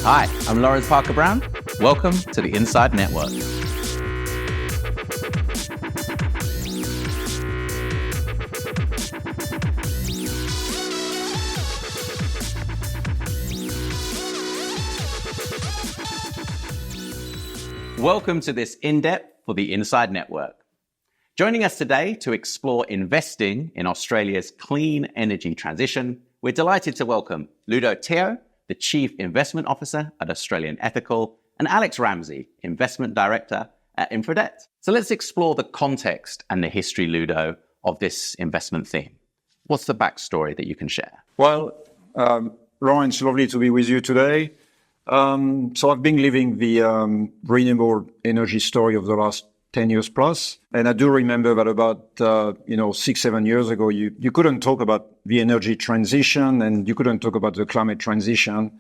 Hi, I'm Laurence Parker-Brown. Welcome to the Inside Network. Welcome to this INDepth for the Inside Network. Joining us today to explore investing in Australia's clean energy transition, we're delighted to welcome Ludovic Theau, the Chief Investment Officer at Australian Ethical, and Alex Ramsey, Investment Director at INDepth. So let's explore the context and the history, Ludo, of this investment theme. What's the backstory that you can share? Well, Laurence, lovely to be with you today. So I've been living the renewable energy story of the last 10 years plus. And I do remember that about, 6-7 years ago, you couldn't talk about the energy transition and you couldn't talk about the climate transition.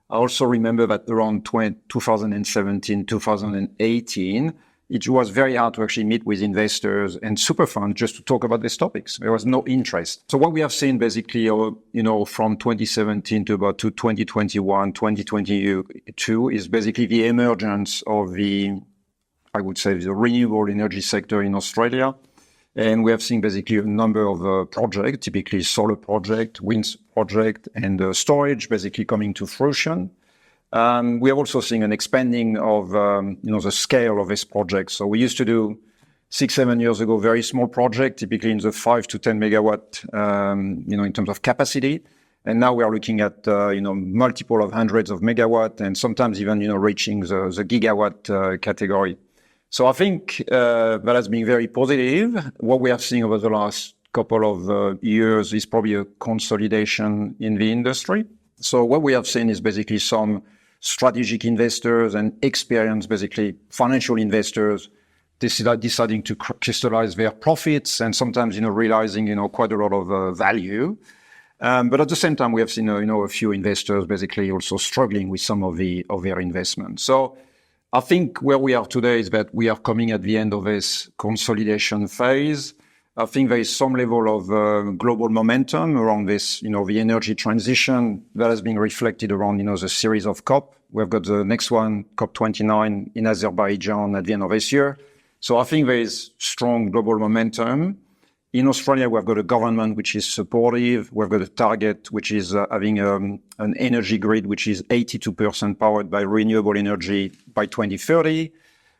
I also remember that around 2017, 2018, it was very hard to actually meet with investors and super funds just to talk about these topics. There was no interest. So what we have seen basically, from 2017 to about 2021, 2022 is basically the emergence of the renewable energy sector in Australia. And we have seen basically a number of projects, typically solar project, wind project, and storage basically coming to fruition. We are also seeing an expanding of, the scale of this project. So we used to do 6-7 years ago, very small project, typically in the 5 to 10 megawatt, in terms of capacity. And now we are looking at, multiple of hundreds of megawatt and sometimes even, reaching the gigawatt category. So I think that has been very positive. What we have seen over the last couple of years is probably a consolidation in the industry. So what we have seen is basically some strategic investors and experienced, basically financial investors deciding to crystallize their profits and sometimes, realizing, quite a lot of value. But at the same time, we have seen, a few investors basically also struggling with some of their investments. So I think where we are today is that we are coming at the end of this consolidation phase. I think there is some level of global momentum around this, the energy transition that has been reflected around, the series of COP. We've got the next one, COP29 in Azerbaijan at the end of this year. So I think there is strong global momentum. In Australia, we've got a government which is supportive. We've got a target which is having an energy grid which is 82% powered by renewable energy by 2030.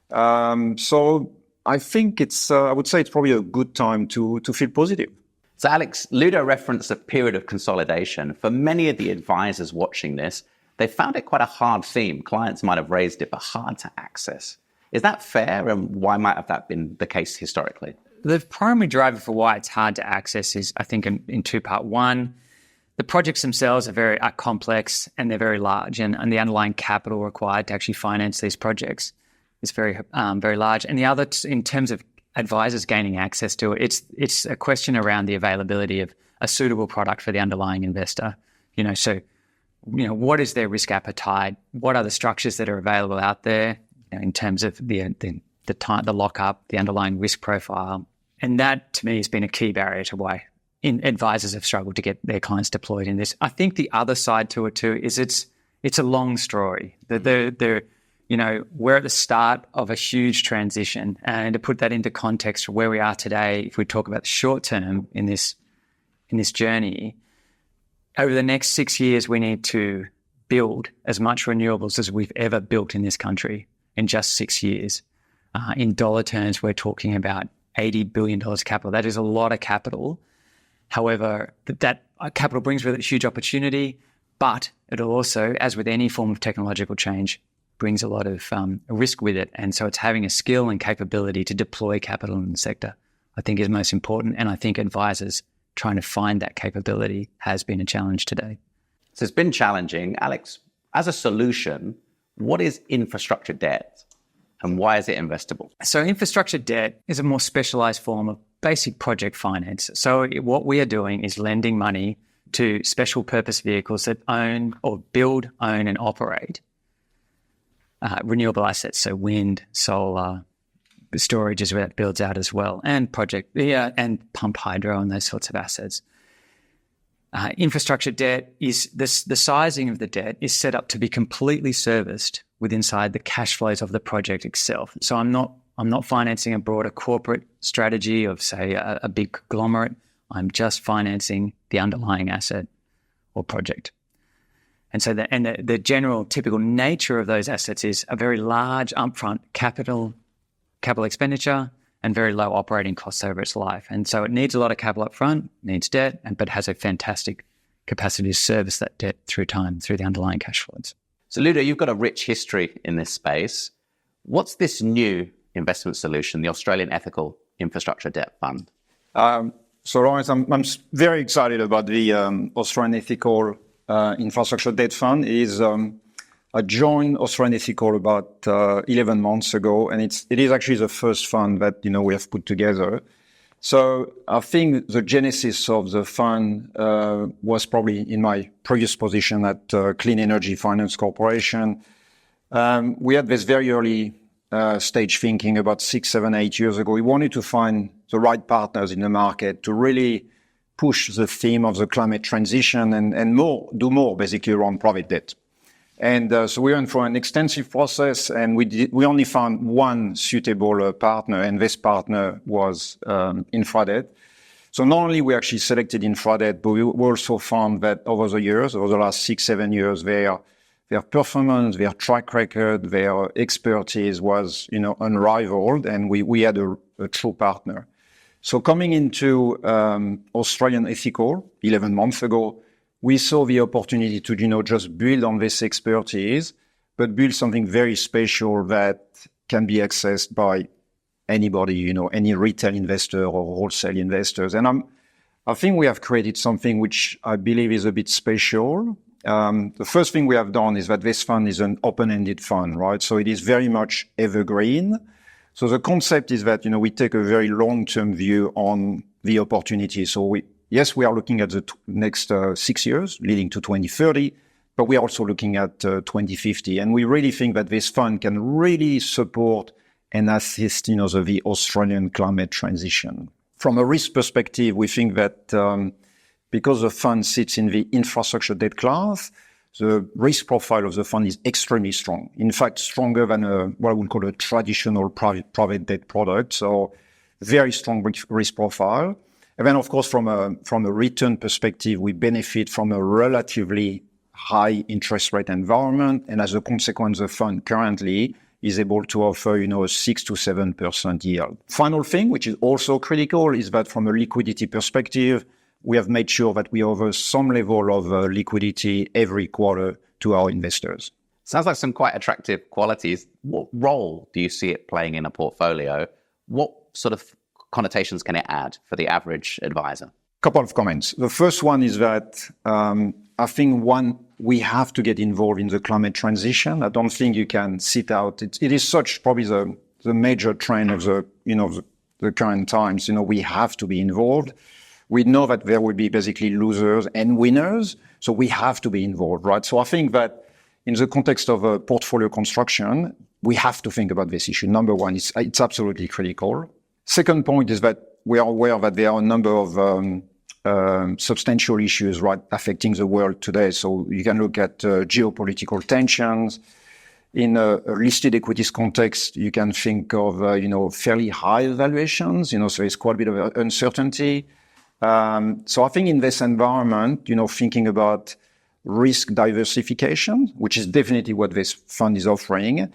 So I think I would say it's probably a good time to feel positive. So Alex, Ludo referenced a period of consolidation. For many of the advisors watching this, they found it quite a hard theme. Clients might have raised it, but hard to access. Is that fair? And why might have that been the case historically? The primary driver for why it's hard to access is, I think, in two parts. One, the projects themselves are complex and they're very large, and the underlying capital required to actually finance these projects is very large. And the other, in terms of advisors gaining access to it, it's a question around the availability of a suitable product for the underlying investor. What is their risk appetite? What are the structures that are available out there in terms of the lockup, the underlying risk profile? And that, to me, has been a key barrier to why advisors have struggled to get their clients deployed in this. I think the other side to it too is it's a long story. We're at the start of a huge transition, and to put that into context for where we are today, if we talk about the short term in this journey, over the next 6 years, we need to build as much renewables as we've ever built in this country in just 6 years. In dollar terms, we're talking about $80 billion capital. That is a lot of capital. However, that capital brings with it huge opportunity, but it'll also, as with any form of technological change, brings a lot of risk with it. And so it's having a skill and capability to deploy capital in the sector, I think, is most important. And I think advisors trying to find that capability has been a challenge today. So it's been challenging. Alex, as a solution, what is infrastructure debt? And why is it investable? So infrastructure debt is a more specialized form of basic project finance. So what we are doing is lending money to special purpose vehicles that own, and operate renewable assets. So wind, solar, storage is where that builds out as well, and pumped hydro and those sorts of assets. Infrastructure debt is the sizing of the debt is set up to be completely serviced inside the cash flows of the project itself. So I'm not financing a broader corporate strategy of, say, a big conglomerate. I'm just financing the underlying asset or project. And so the general typical nature of those assets is a very large upfront capital expenditure and very low operating costs over its life. And so it needs a lot of capital up front, needs debt, but has a fantastic capacity to service that debt through time, through the underlying cash flows. So Ludo, you've got a rich history in this space. What's this new investment solution, the Australian Ethical Infrastructure Debt Fund? So Laurence, I'm very excited about the Australian Ethical Infrastructure Debt Fund. I joined Australian Ethical about 11 months ago, and it is actually the first fund that we have put together. So I think the genesis of the fund was probably in my previous position at Clean Energy Finance Corporation. We had this very early stage thinking about 6, 7, 8 years ago. We wanted to find the right partners in the market to really push the theme of the climate transition and do more basically around private debt. And so we went for an extensive process, and we only found one suitable partner, and this partner was InfraDebt. So not only we actually selected InfraDebt, but we also found that over the last 6, 7 years, their performance, their track record, their expertise was unrivaled, and we had a true partner. So coming into Australian Ethical 11 months ago, we saw the opportunity to just build on this expertise, but build something very special that can be accessed by anybody, any retail investor or wholesale investors. And I think we have created something which I believe is a bit special. The first thing we have done is that this fund is an open-ended fund, right? So it is very much evergreen. So the concept is that, we take a very long-term view on the opportunity. So we are looking at the next 6 years, leading to 2030, but we are also looking at 2050. And we really think that this fund can really support and assist, the Australian climate transition. From a risk perspective, we think that because the fund sits in the infrastructure debt class, the risk profile of the fund is extremely strong. In fact, stronger than what I would call a traditional private debt product. So very strong risk profile. And then, of course, from a return perspective, we benefit from a relatively high interest rate environment. And as a consequence, the fund currently is able to offer, a 6 to 7% yield. Final thing, which is also critical, is that from a liquidity perspective, we have made sure that we offer some level of liquidity every quarter to our investors. Sounds like some quite attractive qualities. What role do you see it playing in a portfolio? What sort of connotations can it add for the average advisor? Couple of comments. The first one is that I think we have to get involved in the climate transition. I don't think you can sit out. It is such probably the major trend of the current times. We have to be involved. We know that there will be basically losers and winners, so we have to be involved, right? So I think that in the context of a portfolio construction, we have to think about this issue. Number one, it's absolutely critical. Second point is that we are aware that there are a number of substantial issues, right, affecting the world today. So you can look at geopolitical tensions. In a listed equities context, you can think of, fairly high valuations, so there's quite a bit of uncertainty. So I think in this environment, thinking about risk diversification, which is definitely what this fund is offering,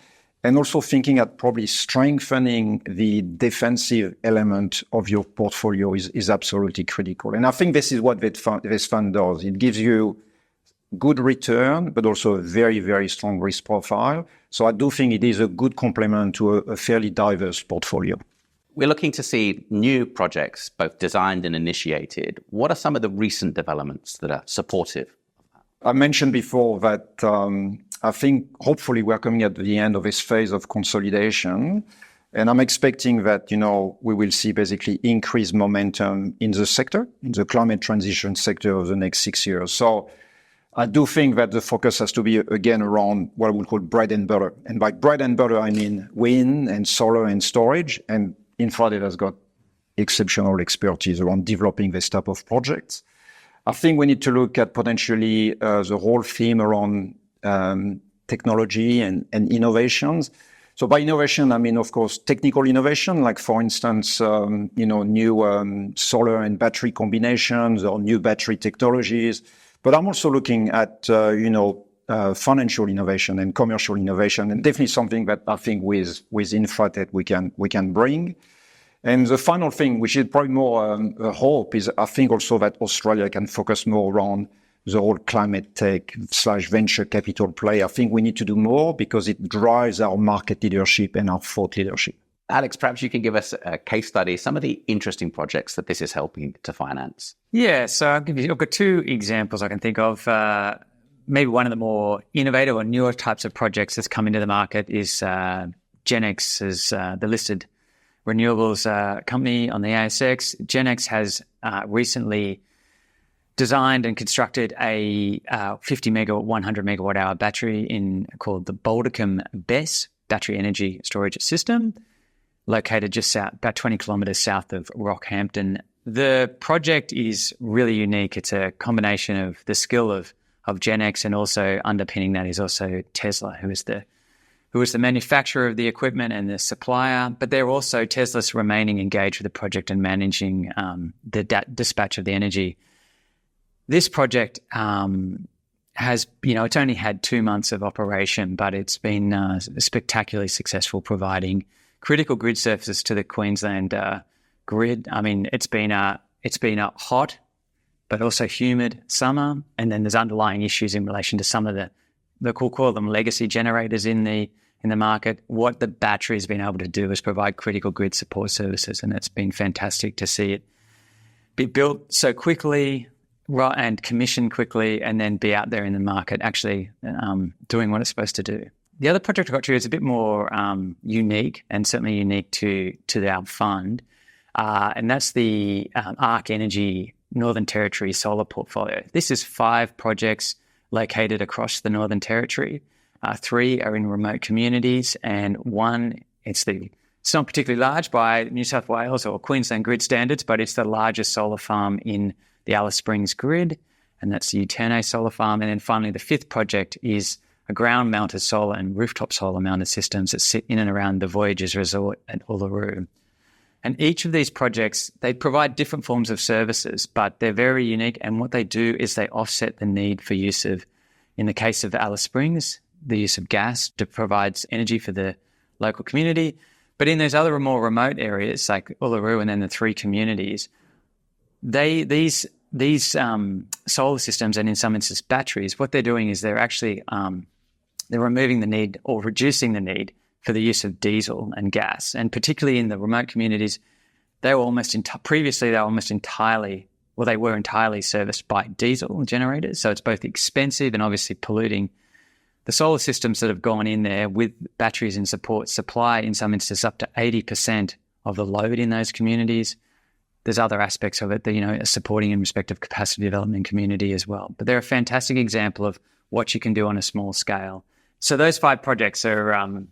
and also thinking at probably strengthening the defensive element of your portfolio is absolutely critical. And I think this is what this fund does. It gives you good return, but also a very, very strong risk profile. So I do think it is a good complement to a fairly diverse portfolio. We're looking to see new projects, both designed and initiated. What are some of the recent developments that are supportive? I mentioned before that I think hopefully we're coming at the end of this phase of consolidation. And I'm expecting that, we will see basically increased momentum in the sector, in the climate transition sector over the next 6 years. So I do think that the focus has to be, again, around what I would call bread and butter. And by bread and butter, I mean wind and solar and storage. And InfraDebt has got exceptional expertise around developing this type of projects. I think we need to look at potentially the whole theme around technology and innovations. So by innovation, I mean, of course, technical innovation, like for instance, new solar and battery combinations or new battery technologies. But I'm also looking at, financial innovation and commercial innovation, and definitely something that I think with InfraTech we can bring. And the final thing, which is probably more a hope, is I think also that Australia can focus more around the whole climate tech / venture capital play. I think we need to do more because it drives our market leadership and our thought leadership. Alex, perhaps you can give us a case study, some of the interesting projects that this is helping to finance. Yeah, so I've got two examples I can think of. Maybe one of the more innovative or newer types of projects that's come into the market is Genex, is the listed renewables company on the ASX. Genex has recently designed and constructed a 50 megawatt, 100 megawatt hour battery called the Bouldercombe BESS battery energy storage system, located just about 20 kilometres south of Rockhampton. The project is really unique. It's a combination of the skill of Genex, and also underpinning that is also Tesla, who is the manufacturer of the equipment and the supplier. But they're also Tesla's remaining engaged with the project and managing the dispatch of the energy. This project has, it's only had 2 months of operation, but it's been spectacularly successful, providing critical grid services to the Queensland grid. I mean, it's been a hot but also humid summer, and then there's underlying issues in relation to some of we'll call them legacy generators in the market. What the battery has been able to do is provide critical grid support services, and it's been fantastic to see it be built so quickly and commissioned quickly, and then be out there in the market actually doing what it's supposed to do. The other project I got to is a bit more unique, and certainly unique to our fund, and that's the Arc Energy Northern Territory solar portfolio. This is 5 projects located across the Northern Territory. 3 are in remote communities, and 1, it's not particularly large by New South Wales or Queensland grid standards, but it's the largest solar farm in the Alice Springs grid, and that's the Uterne solar farm. And then finally, the 5th project is a ground-mounted solar and rooftop solar-mounted systems that sit in and around the Voyagers Resort at Uluru. And each of these projects, they provide different forms of services, but they're very unique. And what they do is they offset the need for use of, in the case of Alice Springs, the use of gas to provide energy for the local community. But in those other more remote areas, like Uluru and then the 3 communities, these solar systems, and in some instances batteries, what they're doing is they're actually they're removing the need or reducing the need for the use of diesel and gas. And particularly in the remote communities, they were entirely serviced by diesel generators. So it's both expensive and obviously polluting. The solar systems that have gone in there with batteries in support supply, in some instances, up to 80% of the load in those communities. There's other aspects of it that, supporting in respect of capacity development community as well. But they're a fantastic example of what you can do on a small scale. So those 5 projects are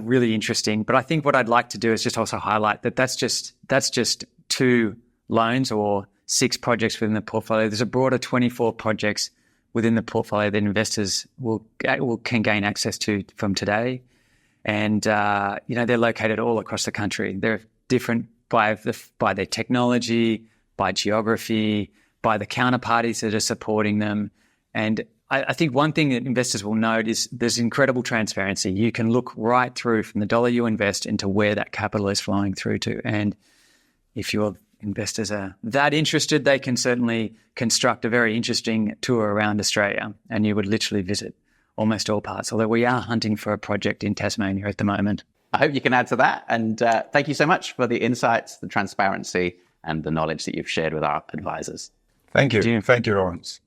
really interesting. But I think what I'd like to do is just also highlight that that's just 2 loans or 6 projects within the portfolio. There's a broader 24 projects within the portfolio that investors can gain access to from today. And, they're located all across the country. They're different by their technology, by geography, by the counterparties that are supporting them. And I think one thing that investors will note is there's incredible transparency. You can look right through from the dollar you invest into where that capital is flowing through to. And if your investors are that interested, they can certainly construct a very interesting tour around Australia, and you would literally visit almost all parts, although we are hunting for a project in Tasmania at the moment. I hope you can add to that. And thank you so much for the insights, the transparency, and the knowledge that you've shared with our advisors. Thank you. Thank you, Laurence.